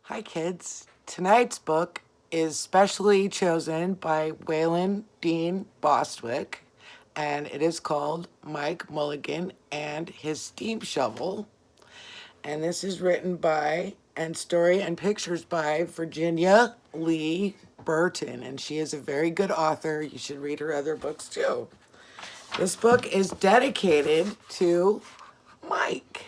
Hi, kids. Tonight's book is specially chosen by Waylon Dean Bostwick, and it is called Mike Mulligan and His Steam Shovel. And this is written by and story and pictures by Virginia Lee Burton, and she is a very good author. You should read her other books too. This book is dedicated to Mike.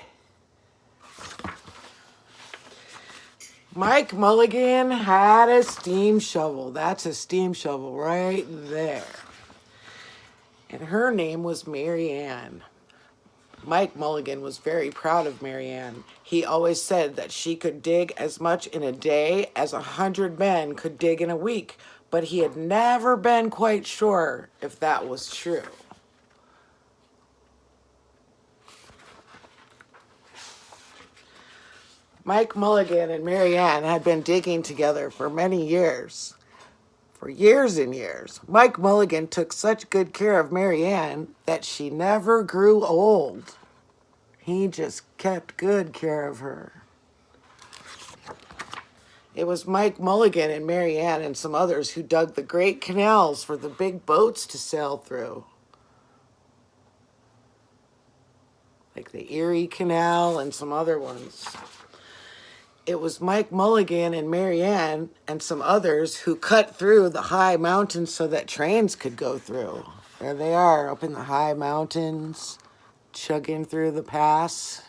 Mike Mulligan had a steam shovel. That's a steam shovel right there. And her name was Mary Ann. Mike Mulligan was very proud of Mary Ann. He always said that she could dig as much in a day as 100 men could dig in a week, but he had never been quite sure if that was true. Mike Mulligan and Mary Ann had been digging together for many years. For years and years. Mike Mulligan took such good care of Mary Ann that she never grew old. He just kept good care of her. It was Mike Mulligan and Mary Ann and some others who dug the great canals for the big boats to sail through. Like the Erie Canal and some other ones. It was Mike Mulligan and Mary Ann and some others who cut through the high mountains so that trains could go through. There they are, up in the high mountains, chugging through the pass.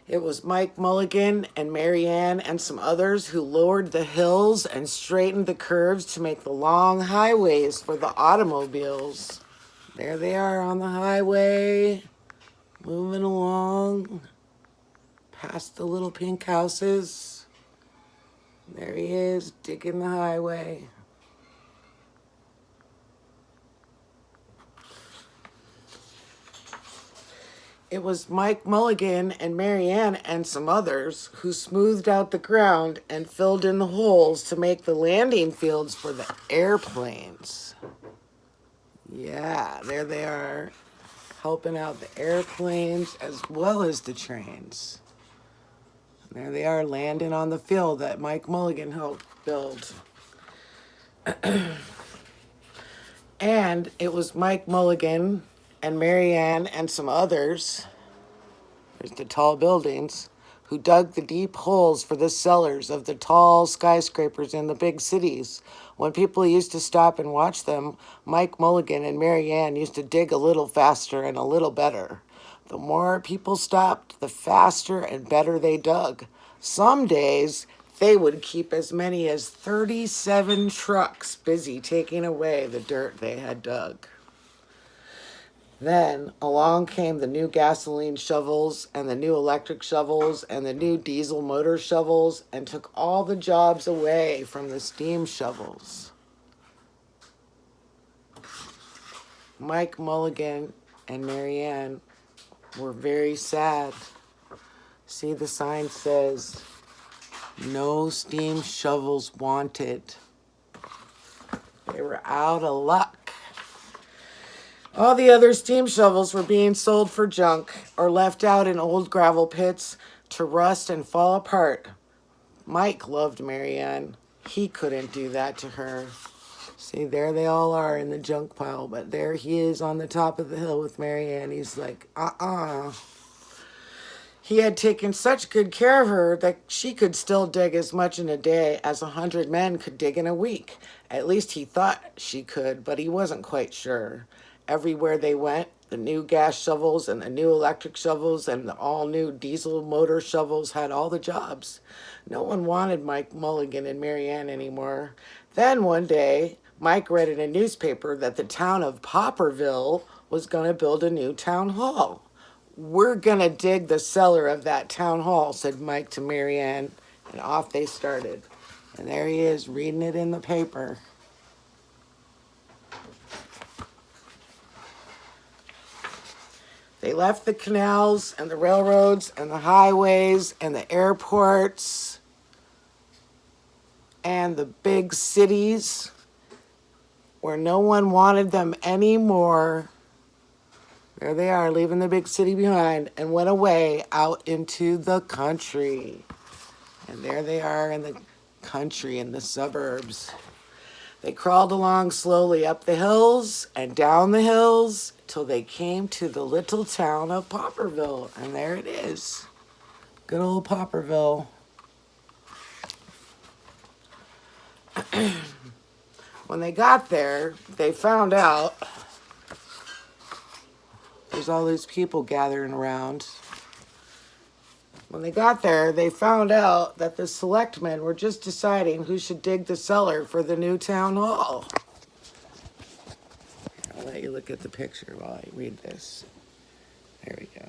It was Mike Mulligan and Mary Ann and some others who lowered the hills and straightened the curves to make the long highways for the automobiles. There they are on the highway, moving along. Past the little pink houses. There he is, digging the highway. It was Mike Mulligan and Mary Ann and some others who smoothed out the ground and filled in the holes to make the landing fields for the airplanes. Yeah, there they are, helping out the airplanes as well as the trains. There they are, landing on the field that Mike Mulligan helped build. And it was Mike Mulligan and Mary Ann and some others, there's the tall buildings, who dug the deep holes for the cellars of the tall skyscrapers in the big cities. When people used to stop and watch them, Mike Mulligan and Mary Ann used to dig a little faster and a little better. The more people stopped, the faster and better they dug. Some days, they would keep as many as 37 trucks busy taking away the dirt they had dug. Then along came the new gasoline shovels and the new electric shovels and the new diesel motor shovels and took all the jobs away from the steam shovels. Mike Mulligan and Mary Ann were very sad. See, the sign says, "No steam shovels wanted." They were out of luck. All the other steam shovels were being sold for junk or left out in old gravel pits to rust and fall apart. Mike loved Mary Ann. He couldn't do that to her. See, there they all are in the junk pile, but there he is on the top of the hill with Mary Ann. He's like, He had taken such good care of her that she could still dig as much in a day as 100 men could dig in a week. At least he thought she could, but he wasn't quite sure. Everywhere they went, the new gas shovels and the new electric shovels and the all-new diesel motor shovels had all the jobs. No one wanted Mike Mulligan and Mary Ann anymore. Then one day, Mike read in a newspaper that the town of Popperville was going to build a new town hall. "We're going to dig the cellar of that town hall," said Mike to Mary Ann, and off they started. And there he is, reading it in the paper. They left the canals and the railroads and the highways and the airports and the big cities where no one wanted them anymore. There they are, leaving the big city behind, and went away out into the country. And there they are in the country, in the suburbs. They crawled along slowly up the hills and down the hills till they came to the little town of Popperville. And there it is. Good old Popperville. When they got there, they found out there's all these people gathering around. When they got there, they found out that the selectmen were just deciding who should dig the cellar for the new town hall. I'll let you look at the picture while I read this. There we go.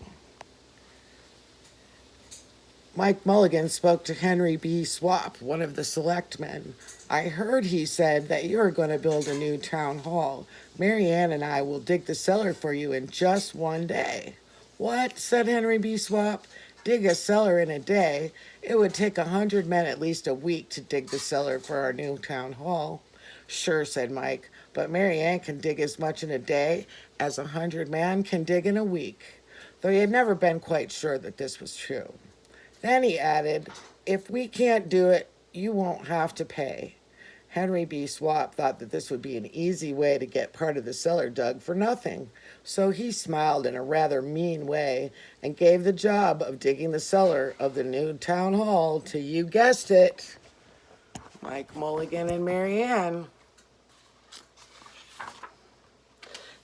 Mike Mulligan spoke to Henry B. Swap, one of the selectmen. I heard, he said, that you're going to build a new town hall. Mary Ann and I will dig the cellar for you in just one day. What? Said Henry B. Swap. Dig a cellar in a day? It would take 100 men at least a week to dig the cellar for our new town hall. Sure, said Mike, but Mary Ann can dig as much in a day as 100 men can dig in a week, though he had never been quite sure that this was true. Then he added, if we can't do it, you won't have to pay. Henry B. Swap thought that this would be an easy way to get part of the cellar dug for nothing, so he smiled in a rather mean way and gave the job of digging the cellar of the new town hall to, you guessed it, Mike Mulligan and Mary Ann.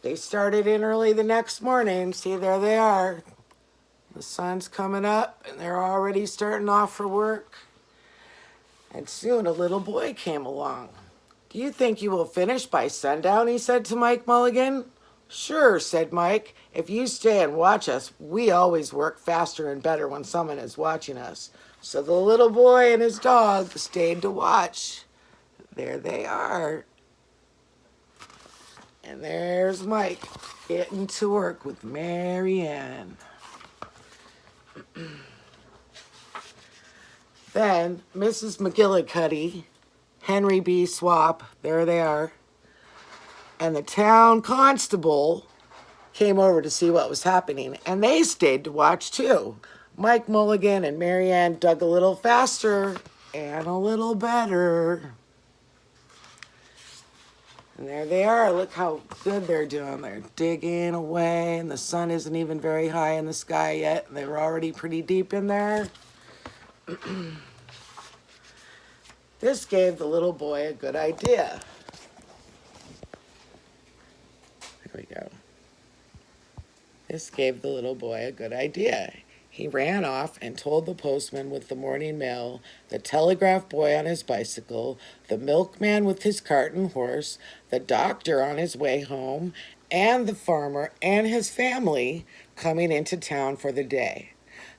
They started in early the next morning. See, there they are. The sun's coming up, and they're already starting off for work. And soon a little boy came along. Do you think you will finish by sundown? He said to Mike Mulligan. Sure, said Mike. If you stay and watch us, we always work faster and better when someone is watching us. So the little boy and his dog stayed to watch. There they are. And there's Mike getting to work with Mary Ann. Then Mrs. McGillicuddy, Henry B. Swap, there they are, and the town constable came over to see what was happening, and they stayed to watch too. Mike Mulligan and Mary Ann dug a little faster and a little better. And there they are. Look how good they're doing. They're digging away, and the sun isn't even very high in the sky yet. And they were already pretty deep in there. This gave the little boy a good idea. Here we go. This gave the little boy a good idea. He ran off and told the postman with the morning mail, the telegraph boy on his bicycle, the milkman with his cart and horse, the doctor on his way home, and the farmer and his family coming into town for the day.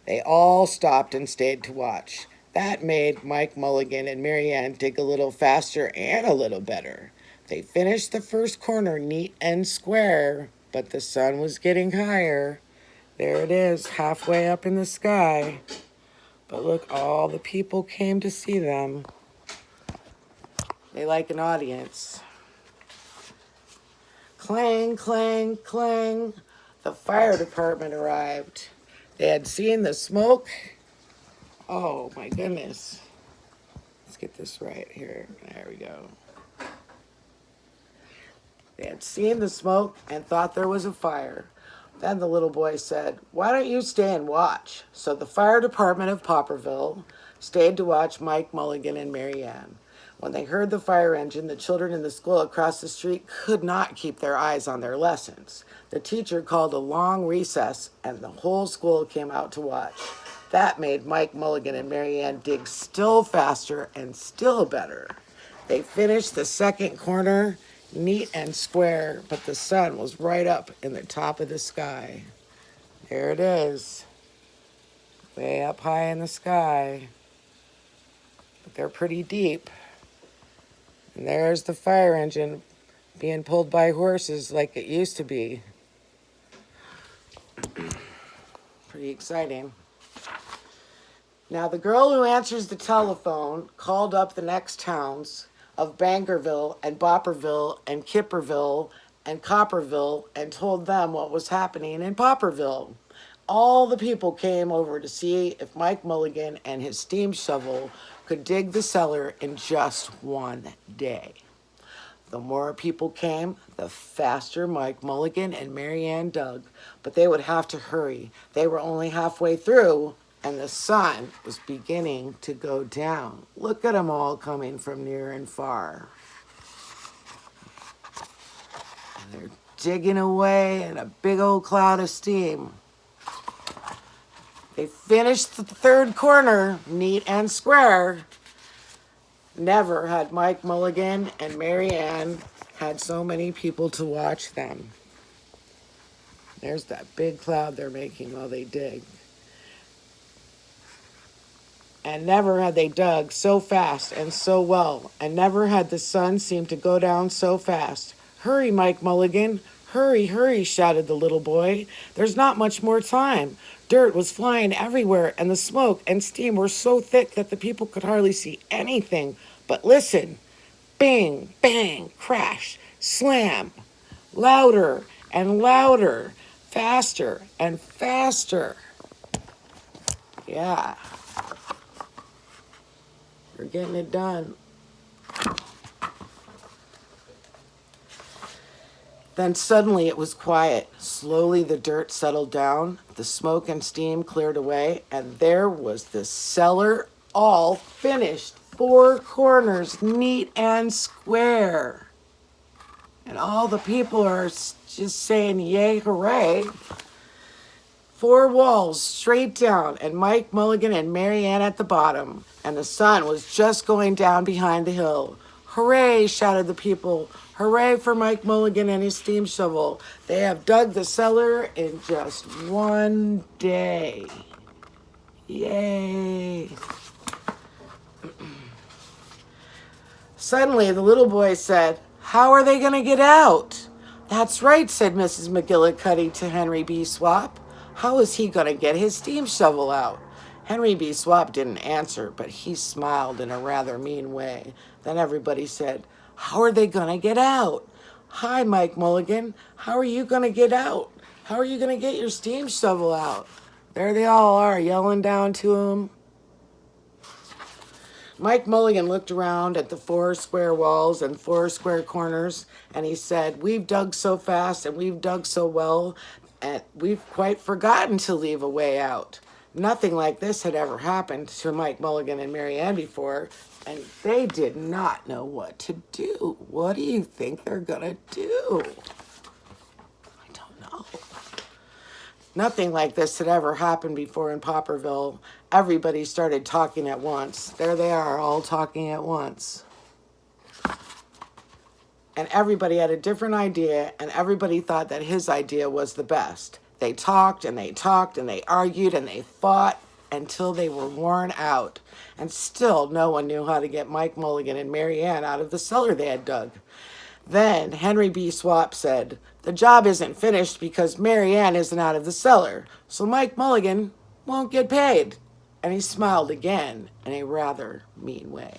They all stopped and stayed to watch. That made Mike Mulligan and Mary Ann dig a little faster and a little better. They finished the first corner neat and square, but the sun was getting higher. There it is, halfway up in the sky. But look, all the people came to see them. They like an audience. Clang, clang, clang. The fire department arrived. They had seen the smoke. Oh, my goodness. Let's get this right here. There we go. They had seen the smoke and thought there was a fire. Then the little boy said, why don't you stay and watch? So the fire department of Popperville stayed to watch Mike Mulligan and Mary Ann. When they heard the fire engine, the children in the school across the street could not keep their eyes on their lessons. The teacher called a long recess, and the whole school came out to watch. That made Mike Mulligan and Mary Ann dig still faster and still better. They finished the second corner neat and square, but the sun was right up in the top of the sky. There it is, way up high in the sky. But they're pretty deep. And there's the fire engine being pulled by horses like it used to be. Pretty exciting. Now, the girl who answers the telephone called up the next towns of Bangerville and Bopperville and Kipperville and Copperville and told them what was happening in Popperville. All the people came over to see if Mike Mulligan and his steam shovel could dig the cellar in just one day. The more people came, the faster Mike Mulligan and Mary Ann dug, but they would have to hurry. They were only halfway through, and the sun was beginning to go down. Look at them all coming from near and far. And they're digging away in a big old cloud of steam. They finished the third corner, neat and square. Never had Mike Mulligan and Mary Ann had so many people to watch them. There's that big cloud they're making while they dig. And never had they dug so fast and so well, and never had the sun seemed to go down so fast. Hurry, Mike Mulligan, hurry, hurry, shouted the little boy. There's not much more time. Dirt was flying everywhere, and the smoke and steam were so thick that the people could hardly see anything. But listen, bang, bang, crash, slam, louder and louder, faster and faster. Yeah, we're getting it done. Then suddenly it was quiet. Slowly the dirt settled down, the smoke and steam cleared away, and there was the cellar all finished. 4 corners, neat and square. And all the people are just saying, yay, hooray. 4 walls straight down, and Mike Mulligan and Mary Ann at the bottom. And the sun was just going down behind the hill. Hooray, shouted the people. Hooray for Mike Mulligan and his steam shovel. They have dug the cellar in just one day. Yay. Suddenly, the little boy said, how are they going to get out? That's right, said Mrs. McGillicuddy to Henry B. Swap. How is he going to get his steam shovel out? Henry B. Swap didn't answer, but he smiled in a rather mean way. Then everybody said, how are they going to get out? Hi, Mike Mulligan. How are you going to get out? How are you going to get your steam shovel out? There they all are, yelling down to him. Mike Mulligan looked around at the 4 square walls and 4 square corners, and he said, we've dug so fast and we've dug so well, and we've quite forgotten to leave a way out. Nothing like this had ever happened to Mike Mulligan and Mary Ann before, and they did not know what to do. What do you think they're gonna do? I don't know. Nothing like this had ever happened before in Popperville. Everybody started talking at once. There they are, all talking at once. And everybody had a different idea, and everybody thought that his idea was the best. They talked, and they talked, and they argued, and they fought until they were worn out. And still, no one knew how to get Mike Mulligan and Mary Ann out of the cellar they had dug. Then Henry B. Swap said, the job isn't finished because Mary Ann isn't out of the cellar, so Mike Mulligan won't get paid. And he smiled again in a rather mean way.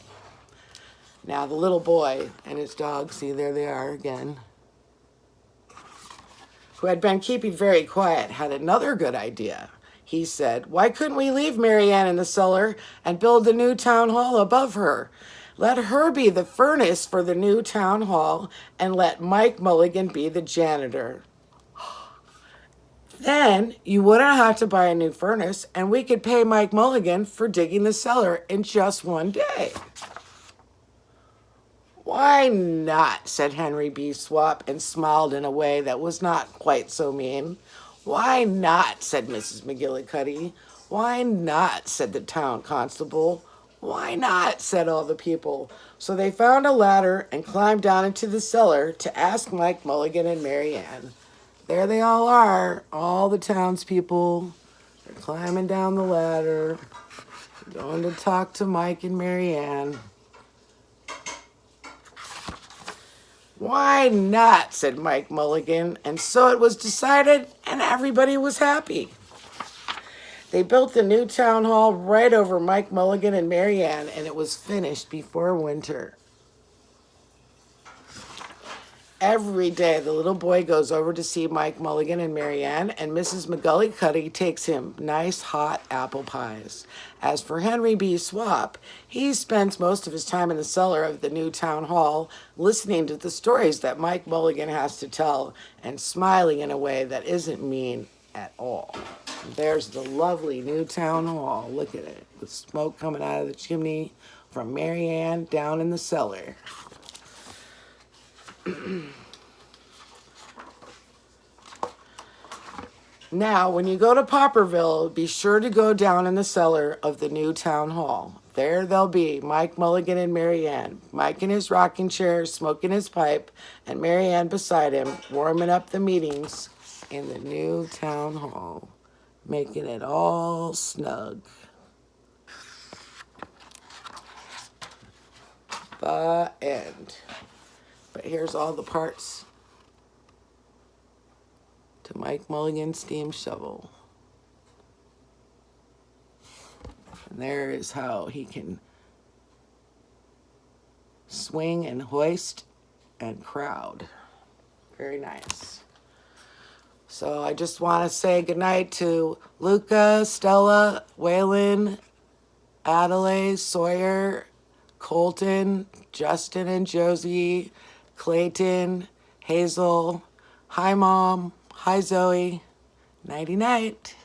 Now the little boy and his dog, see, there they are again, who had been keeping very quiet, had another good idea. He said, why couldn't we leave Mary Ann in the cellar and build the new town hall above her? Let her be the furnace for the new town hall, and let Mike Mulligan be the janitor. Then you wouldn't have to buy a new furnace, and we could pay Mike Mulligan for digging the cellar in just one day. Why not, said Henry B. Swap, and smiled in a way that was not quite so mean. Why not, said Mrs. McGillicuddy. Why not, said the town constable. Why not, said all the people. So they found a ladder and climbed down into the cellar to ask Mike Mulligan and Mary Ann. There they all are, all the townspeople. They're climbing down the ladder, going to talk to Mike and Mary Ann. Why not, said Mike Mulligan, and so it was decided, and everybody was happy. They built the new town hall right over Mike Mulligan and Mary Ann, and it was finished before winter. Every day, the little boy goes over to see Mike Mulligan and Marianne, and Mrs. McGullycuddy takes him nice hot apple pies. As for Henry B. Swap, he spends most of his time in the cellar of the new town hall, listening to the stories that Mike Mulligan has to tell and smiling in a way that isn't mean at all. There's the lovely new town hall. Look at it. The smoke coming out of the chimney from Marianne down in the cellar. Now, when you go to Popperville, be sure to go down in the cellar of the new town hall. There they'll be, Mike Mulligan and Marianne. Mike in his rocking chair, smoking his pipe, and Marianne beside him, warming up the meetings in the new town hall, making it all snug. The end. But here's all the parts to Mike Mulligan's steam shovel. And there is how he can swing and hoist and crowd. Very nice. So I just want to say goodnight to Luca, Stella, Waylon, Adelaide, Sawyer, Colton, Justin and Josie, Clayton, Hazel. Hi, Mom. Hi, Zoe. Nighty-night.